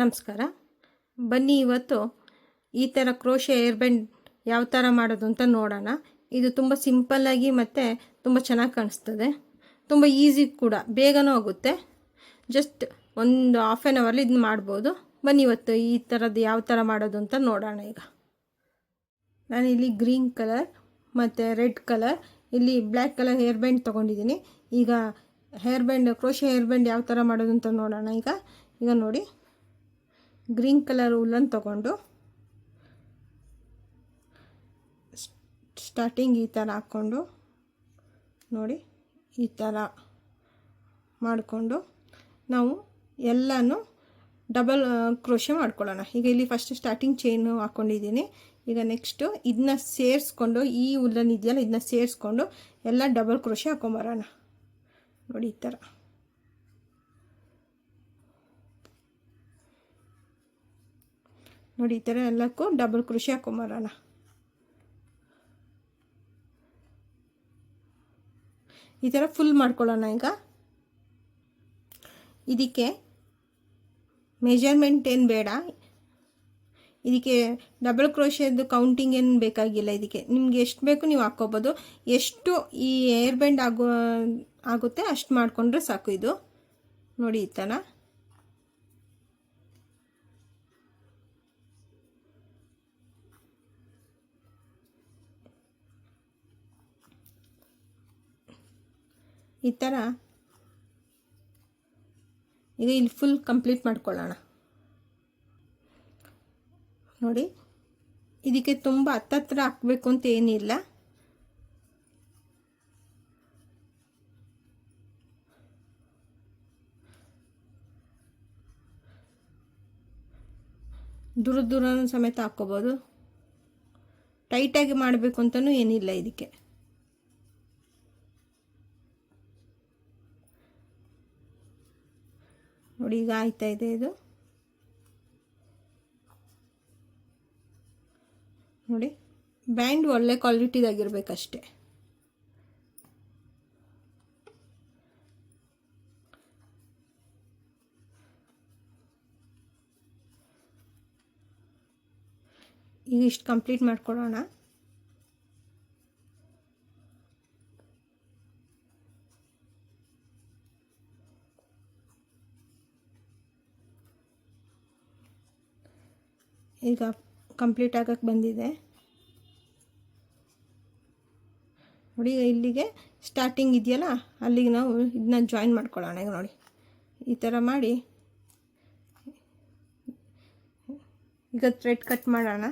ನಮಸ್ಕಾರ. ಬನ್ನಿ ಇವತ್ತು ಈ ಥರ ಕ್ರೋಶೆ ಏರ್ ಬ್ಯಾಂಡ್ ಯಾವ ಥರ ಮಾಡೋದು ಅಂತ ನೋಡೋಣ. ಇದು ತುಂಬ ಸಿಂಪಲ್ಲಾಗಿ ಮತ್ತು ತುಂಬ ಚೆನ್ನಾಗಿ ಕಾಣಿಸ್ತದೆ. ತುಂಬ ಈಸಿ ಕೂಡ, ಬೇಗನೂ ಆಗುತ್ತೆ. ಜಸ್ಟ್ ಒಂದು ಹಾಫ್ ಆನ್ ಅವರ್ಲಿ ಇದನ್ನ ಮಾಡ್ಬೋದು. ಬನ್ನಿ ಇವತ್ತು ಈ ಥರದ್ದು ಯಾವ ಥರ ಮಾಡೋದು ಅಂತ ನೋಡೋಣ. ಈಗ ನಾನಿಲ್ಲಿ ಗ್ರೀನ್ ಕಲರ್ ಮತ್ತು ರೆಡ್ ಕಲರ್, ಇಲ್ಲಿ ಬ್ಲ್ಯಾಕ್ ಕಲರ್ ಹೇರ್ ಬ್ಯಾಂಡ್ ತೊಗೊಂಡಿದ್ದೀನಿ. ಈಗ hair band, crochet hair band ಯಾವ ಥರ ಮಾಡೋದು ಅಂತ ನೋಡೋಣ. ಈಗ ನೋಡಿ, ಗ್ರೀನ್ ಕಲರ್ ಉಲ್ಲನ್ ತಗೊಂಡು ಸ್ಟಾರ್ಟಿಂಗ್ ಈ ಥರ ಹಾಕ್ಕೊಂಡು ನೋಡಿ, ಈ ಥರ ಮಾಡಿಕೊಂಡು ನಾವು ಎಲ್ಲನೂ ಡಬಲ್ ಕ್ರೋಶೆ ಮಾಡ್ಕೊಳ್ಳೋಣ. ಈಗ ಇಲ್ಲಿ ಫಸ್ಟ್ ಸ್ಟಾರ್ಟಿಂಗ್ ಚೈನು ಹಾಕ್ಕೊಂಡಿದ್ದೀನಿ. ಈಗ ನೆಕ್ಸ್ಟು ಇದನ್ನ ಸೇರಿಸ್ಕೊಂಡು, ಈ ಉಲ್ಲನ್ ಇದೆಯಲ್ಲ ಇದನ್ನ ಸೇರಿಸ್ಕೊಂಡು ಎಲ್ಲ ಡಬಲ್ ಕ್ರೋಶೆ ಹಾಕ್ಕೊಂಬರೋಣ. ನೋಡಿ ಈ ಥರ. ನೋಡಿ ಈ ಥರ ಎಲ್ಲಕ್ಕೂ ಡಬಲ್ ಕ್ರೋಶೆ ಹಾಕ್ಕೊಂಬರೋಣ. ಈ ಥರ ಫುಲ್ ಮಾಡ್ಕೊಳ್ಳೋಣ. ಈಗ ಇದಕ್ಕೆ ಮೆಜರ್ಮೆಂಟ್ ಏನು ಬೇಡ, ಇದಕ್ಕೆ ಡಬಲ್ ಕ್ರೋಶೆದು ಕೌಂಟಿಂಗ್ ಏನು ಬೇಕಾಗಿಲ್ಲ. ಇದಕ್ಕೆ ನಿಮ್ಗೆ ಎಷ್ಟು ಬೇಕು ನೀವು ಹಾಕ್ಕೋಬೋದು. ಎಷ್ಟು ಈ ಏರ್ ಬ್ಯಾಂಡ್ ಆಗುತ್ತೆ ಅಷ್ಟು ಮಾಡಿಕೊಂಡ್ರೆ ಸಾಕು. ಇದು ನೋಡಿ ಈ ಥರ. ಈ ಥರ ಈಗ ಇಲ್ಲಿ ಫುಲ್ ಕಂಪ್ಲೀಟ್ ಮಾಡ್ಕೊಳ್ಳೋಣ. ನೋಡಿ, ಇದಕ್ಕೆ ತುಂಬ ಹತ್ತತ್ರ ಹಾಕಬೇಕು ಅಂತ ಏನಿಲ್ಲ. ದೂರ ಸಮೇತ ಹಾಕ್ಕೋಬೋದು. ಟೈಟಾಗಿ ಮಾಡಬೇಕು ಅಂತಲೂ ಏನಿಲ್ಲ ಇದಕ್ಕೆ. ನೋಡಿ ಈಗ ಆಯ್ತಾ ಇದೆ ಇದು. ನೋಡಿ, ಬ್ಯಾಂಡ್ ಒಳ್ಳೆ ಕ್ವಾಲಿಟಿದಾಗಿರ್ಬೇಕಷ್ಟೆ. ಈಗ ಇಷ್ಟು ಕಂಪ್ಲೀಟ್ ಮಾಡ್ಕೊಳ್ಳೋಣ. ಈಗ ಕಂಪ್ಲೀಟ್ ಆಗಕ್ಕೆ ಬಂದಿದೆ ನೋಡಿ. ಇಲ್ಲಿಗೆ ಸ್ಟಾರ್ಟಿಂಗ್ ಇದೆಯಲ್ಲ ಅಲ್ಲಿಗೆ ನಾವು ಇದನ್ನ ಜಾಯಿನ್ ಮಾಡ್ಕೊಳ್ಳೋಣ. ಈಗ ನೋಡಿ ಈ ಥರ ಮಾಡಿ ಈಗ ಥ್ರೆಡ್ ಕಟ್ ಮಾಡೋಣ.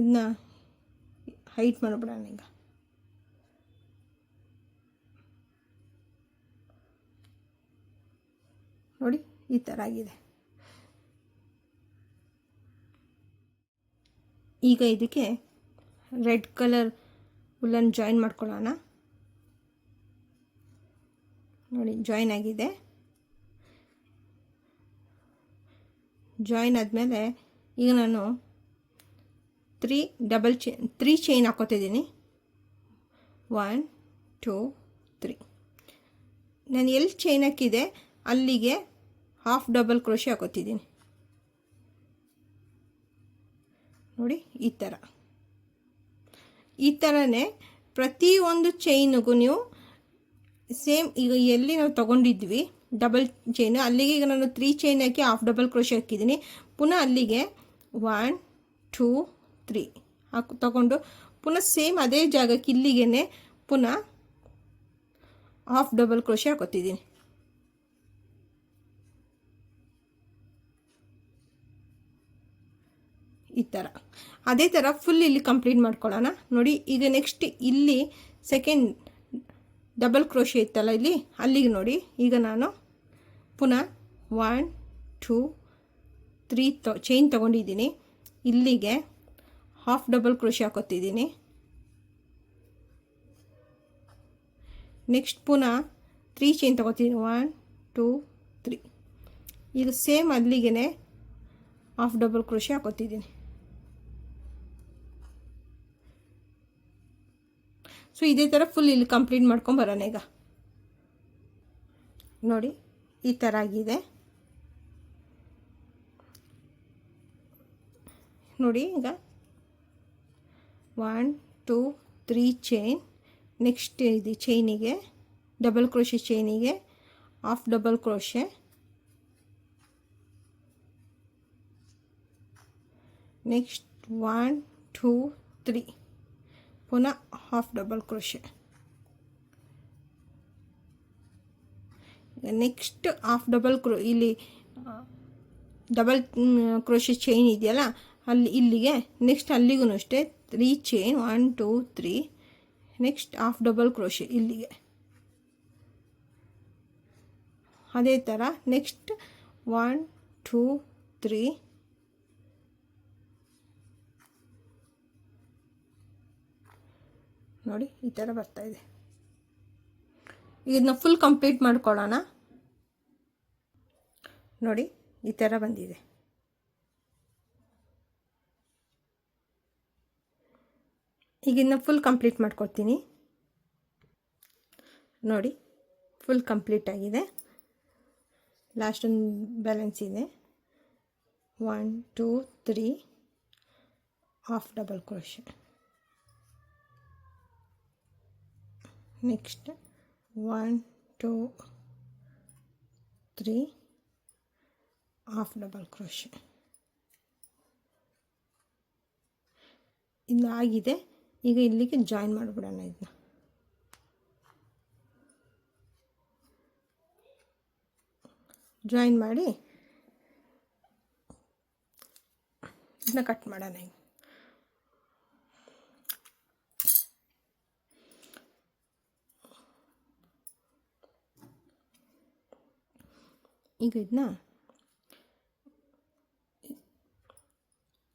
ಇದನ್ನ ಹೈಟ್ ಮಾಡಿಬಿಡೋಣ. ಈಗ ನೋಡಿ ಈ ಥರ ಆಗಿದೆ. ಈಗ ಇದಕ್ಕೆ ರೆಡ್ ಕಲರ್ ಉಲ್ಲನ್ ಜಾಯಿನ್ ಮಾಡ್ಕೊಳ್ಳೋಣ. ನೋಡಿ ಜಾಯಿನ್ ಆಗಿದೆ. ಜಾಯಿನ್ ಆದಮೇಲೆ ಈಗ ನಾನು 3 ಚೈನ್ ಹಾಕೋತಿದ್ದೀನಿ. 1 2 3. ನಾನು ಎಲ್ಲಿ ಚೈನ್ ಹಾಕಿದೆ ಅಲ್ಲಿಗೆ ಹಾಫ್ ಡಬಲ್ ಕ್ರೋಶೆ ಹಾಕೋತಿದ್ದೀನಿ. ನೋಡಿ ಈ ಥರ. ಈ ಥರನೇ ಪ್ರತಿಯೊಂದು ಚೈನಿಗೂ ನೀವು ಸೇಮ್, ಈಗ ಎಲ್ಲಿ ನಾವು ತೊಗೊಂಡಿದ್ವಿ ಡಬಲ್ ಚೈನು ಅಲ್ಲಿಗೆ ಈಗ ನಾನು 3 ಚೈನ್ ಹಾಕಿ ಹಾಫ್ ಡಬಲ್ ಕ್ರೋಶೆ ಹಾಕಿದ್ದೀನಿ. ಪುನಃ ಅಲ್ಲಿಗೆ 1 2 3 ತಗೊಂಡು ಪುನಃ ಸೇಮ್ ಅದೇ ಜಾಗಕ್ಕೆ ಇಲ್ಲಿಗೆ ಪುನಃ ಹಾಫ್ ಡಬಲ್ ಕ್ರೋಶೆ ಹಾಕೋತಿದ್ದೀನಿ. ಈ ಥರ ಅದೇ ಥರ ಫುಲ್ ಇಲ್ಲಿ ಕಂಪ್ಲೀಟ್ ಮಾಡ್ಕೊಳ್ಳೋಣ. ನೋಡಿ ಈಗ ನೆಕ್ಸ್ಟ್ ಇಲ್ಲಿ ಸೆಕೆಂಡ್ ಡಬಲ್ ಕ್ರೋಶೆ ಇತ್ತಲ್ಲ ಇಲ್ಲಿ ಅಲ್ಲಿಗೆ ನೋಡಿ. ಈಗ ನಾನು ಪುನಃ 1 2 3 ಚೈನ್ ತೊಗೊಂಡಿದ್ದೀನಿ. ಇಲ್ಲಿಗೆ ಹಾಫ್ ಡಬಲ್ ಕ್ರೋಶೆ ಹಾಕೋತಿದ್ದೀನಿ. ನೆಕ್ಸ್ಟ್ ಪುನಃ 3 ಚೈನ್ ತೊಗೋತೀನಿ. 1 2 3. ಈಗ ಸೇಮ್ ಅಲ್ಲಿಗೆ ಹಾಫ್ ಡಬಲ್ ಕ್ರೋಶೆ ಹಾಕೋತಿದ್ದೀನಿ. ಸೊ ಇದೇ ಥರ ಫುಲ್ ಇಲ್ಲಿ ಕಂಪ್ಲೀಟ್ ಮಾಡ್ಕೊಂಬರೋಣ ಈಗ. ನೋಡಿ ಈ ಥರ ಆಗಿದೆ. ನೋಡಿ ಈಗ 1 2 3 ಚೈನ್. ನೆಕ್ಸ್ಟ್ ಇದು ಚೈನಿಗೆ ಡಬಲ್ ಕ್ರೋಶೆ, ಚೈನಿಗೆ ಹಾಫ್ ಡಬಲ್ ಕ್ರೋಶೆ, ನೆಕ್ಸ್ಟ್ 1 2 3 ಪುನಃ half double crochet. Next half double ಇಲ್ಲಿ ಡಬಲ್ ಕ್ರೋಶೆ ಚೈನ್ ಇದೆಯಲ್ಲ ಅಲ್ಲಿ ಇಲ್ಲಿಗೆ, ನೆಕ್ಸ್ಟ್ ಅಲ್ಲಿಗೂ ಅಷ್ಟೇ 3 chain 1 2 3, next half double crochet ಇಲ್ಲಿಗೆ. ಅದೇ ಥರ ನೆಕ್ಸ್ಟ್ 1 2 3, ನೋಡಿ ಈ ಥರ ಬರ್ತಾಯಿದೆ. ಇದನ್ನ ಫುಲ್ ಕಂಪ್ಲೀಟ್ ಮಾಡ್ಕೊಳ್ಳೋಣ. ನೋಡಿ ಈ ಥರ ಬಂದಿದೆ. ಈಗ ಇದನ್ನ ಫುಲ್ ಕಂಪ್ಲೀಟ್ ಮಾಡ್ಕೊಳ್ತೀನಿ. ನೋಡಿ ಫುಲ್ ಕಂಪ್ಲೀಟ್ ಆಗಿದೆ. ಲಾಸ್ಟ್ ಒಂದು ಬ್ಯಾಲೆನ್ಸ್ ಇದೆ. 1 2 3 half double crochet, next 1 2 3 half double crochet. ಇದು ಆಗಿದೆ. ಈಗ ಇಲ್ಲಿಗೆ ಜಾಯಿನ್ ಮಾಡಿಬಿಡೋಣ. ಇದನ್ನ ಜಾಯಿನ್ ಮಾಡಿ ಇದನ್ನ ಕಟ್ ಮಾಡೋಣ. ಈಗ ಇದನ್ನ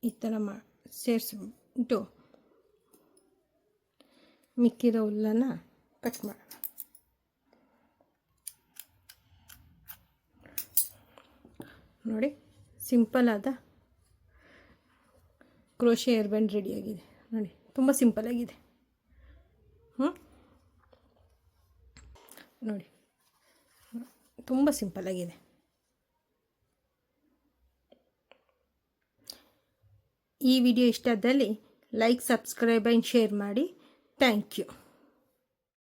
ಈ ಥರ ಸೇರಿಸ್ಬಿಟ್ಟು ಮಿಕ್ಕಿರೋ ಹುಲ್ಲನ್ನು ಕಟ್ ಮಾಡೋಣ. ನೋಡಿ ಸಿಂಪಲ್ ಆದ ಕ್ರೋಶೆ ಹೇರ್ ಬ್ಯಾಂಡ್ ರೆಡಿಯಾಗಿದೆ. ನೋಡಿ ತುಂಬ ಸಿಂಪಲ್ಲಾಗಿದೆ. ನೋಡಿ ತುಂಬ ಸಿಂಪಲ್ಲಾಗಿದೆ. ಈ ವಿಡಿಯೋ ಇಷ್ಟ ಆದಲ್ಲಿ ಲೈಕ್, ಸಬ್ಸ್ಕ್ರೈಬ್ ಆ್ಯಂಡ್ ಶೇರ್ ಮಾಡಿ. Thank you.